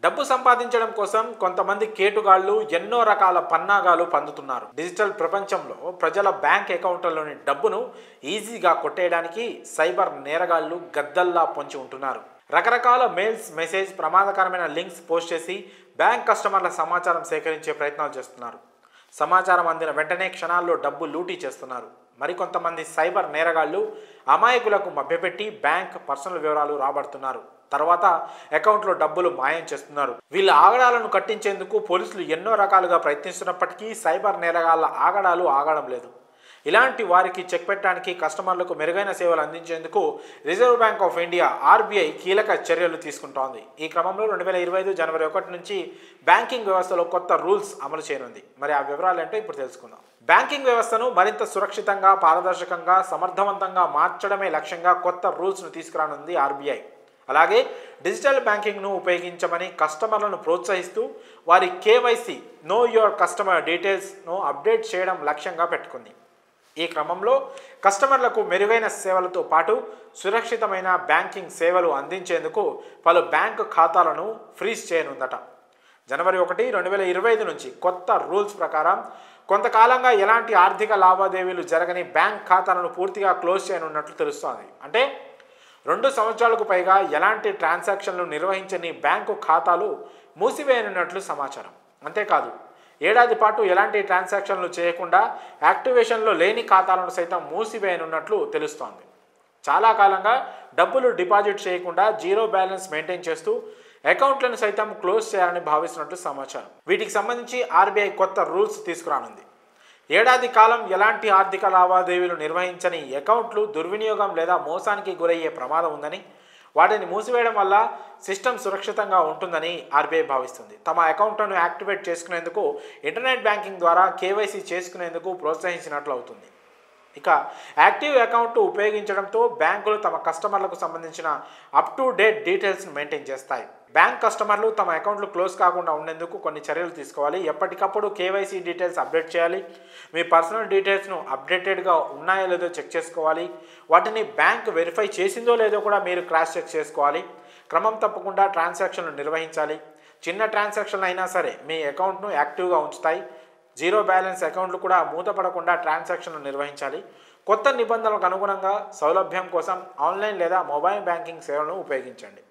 డబ్బు సంపాదించడం కోసం కొంతమంది కేటుగాళ్లు ఎన్నో రకాల పన్నాగాలు పందుతున్నారు. డిజిటల్ ప్రపంచంలో ప్రజల బ్యాంక్ అకౌంట్లలోని డబ్బును ఈజీగా కొట్టేయడానికి సైబర్ నేరగాళ్లు గద్దల్లా పొంచి ఉంటున్నారు. రకరకాల మెయిల్స్, మెసేజ్, ప్రమాదకరమైన లింక్స్ పోస్ట్ చేసి బ్యాంక్ కస్టమర్ల సమాచారం సేకరించే ప్రయత్నాలు చేస్తున్నారు. సమాచారం అందిన వెంటనే క్షణాల్లో డబ్బు లూటీ చేస్తున్నారు. మరికొంతమంది సైబర్ నేరగాళ్లు అమాయకులకు మభ్యపెట్టి బ్యాంక్ పర్సనల్ వివరాలు రాబడుతున్నారు. తర్వాత అకౌంట్లో డబ్బులు మాయం చేస్తున్నారు. వీళ్ళ ఆగడాలను కట్టించేందుకు పోలీసులు ఎన్నో రకాలుగా ప్రయత్నిస్తున్నప్పటికీ సైబర్ నేరగాళ్ల ఆగడాలు ఆగడం లేదు. ఇలాంటి వారికి చెక్ పెట్టడానికి, కస్టమర్లకు మెరుగైన సేవలు అందించేందుకు reserve bank of India RBI కీలక చర్యలు తీసుకుంటోంది. ఈ క్రమంలో 2025 జనవరి 1 నుంచి బ్యాంకింగ్ వ్యవస్థలో కొత్త రూల్స్ అమలు చేయనుంది. మరి ఆ వివరాలు ఏంటో ఇప్పుడు తెలుసుకుందాం. బ్యాంకింగ్ వ్యవస్థను మరింత సురక్షితంగా, పారదర్శకంగా, సమర్థవంతంగా మార్చడమే లక్ష్యంగా కొత్త రూల్స్ను తీసుకురానుంది ఆర్బీఐ. అలాగే డిజిటల్ బ్యాంకింగ్ను ఉపయోగించమని కస్టమర్లను ప్రోత్సహిస్తూ వారి కేవైసీ, నో యువర్ కస్టమర్ డీటెయిల్స్ను అప్డేట్ చేయడం లక్ష్యంగా పెట్టుకుంది. ఈ క్రమంలో కస్టమర్లకు మెరుగైన సేవలతో పాటు సురక్షితమైన బ్యాంకింగ్ సేవలు అందించేందుకు పలు బ్యాంకు ఖాతాలను ఫ్రీజ్ చేయనుందట. జనవరి 1, 2025 నుంచి కొత్త రూల్స్ ప్రకారం కొంతకాలంగా ఎలాంటి ఆర్థిక లావాదేవీలు జరగని బ్యాంక్ ఖాతాలను పూర్తిగా క్లోజ్ చేయనున్నట్లు తెలుస్తోంది. అంటే 2 సంవత్సరాలకు పైగా ఎలాంటి ట్రాన్సాక్షన్లు నిర్వహించని బ్యాంకు ఖాతాలు మూసివేయనున్నట్లు సమాచారం. అంతేకాదు, ఏడాది పాటు ఎలాంటి ట్రాన్సాక్షన్లు చేయకుండా యాక్టివేషన్లో లేని ఖాతాలను సైతం మూసివేయనున్నట్లు తెలుస్తోంది. చాలా కాలంగా డబ్బులు డిపాజిట్ చేయకుండా జీరో బ్యాలెన్స్ మెయింటైన్ చేస్తూ అకౌంట్లను సైతం క్లోజ్ చేయాలని భావిస్తున్నట్లు సమాచారం. వీటికి సంబంధించి ఆర్బీఐ కొత్త రూల్స్ తీసుకురానుంది. ఏడాది కాలం ఎలాంటి ఆర్థిక లావాదేవీలు నిర్వహించని అకౌంట్లు దుర్వినియోగం లేదా మోసానికి గురయ్యే ప్రమాదం ఉందని, వాటిని మూసివేయడం వల్ల సిస్టమ్ సురక్షితంగా ఉంటుందని ఆర్బీఐ భావిస్తుంది. తమ అకౌంట్లను యాక్టివేట్ చేసుకునేందుకు ఇంటర్నెట్ బ్యాంకింగ్ ద్వారా కేవైసీ చేసుకునేందుకు ప్రోత్సహించినట్లు అవుతుంది. ఇక యాక్టివ్ అకౌంట్ ఉపయోగించడంతో బ్యాంకులు తమ కస్టమర్లకు సంబంధించిన అప్ టు డేట్ డీటెయిల్స్ను మెయింటైన్ చేస్తాయి. బ్యాంక్ కస్టమర్లు తమ అకౌంట్లు క్లోజ్ కాకుండా ఉండేందుకు కొన్ని చర్యలు తీసుకోవాలి. ఎప్పటికప్పుడు కేవైసీ డీటెయిల్స్ అప్డేట్ చేయాలి. మీ పర్సనల్ డీటెయిల్స్ను అప్డేటెడ్గా ఉన్నాయో లేదో చెక్ చేసుకోవాలి. వాటిని బ్యాంక్ వెరిఫై చేసిందో లేదో కూడా మీరు క్రాస్ చెక్ చేసుకోవాలి. క్రమం తప్పకుండా ట్రాన్సాక్షన్లు నిర్వహించాలి. చిన్న ట్రాన్సాక్షన్లు అయినా సరే మీ అకౌంట్ను యాక్టివ్గా ఉంచుతాయి. జీరో బ్యాలెన్స్ అకౌంట్లు కూడా మూతపడకుండా ట్రాన్సాక్షన్లు నిర్వహించాలి. కొత్త నిబంధనలకు అనుగుణంగా సౌలభ్యం కోసం ఆన్లైన్ లేదా మొబైల్ బ్యాంకింగ్ సేవలను ఉపయోగించండి.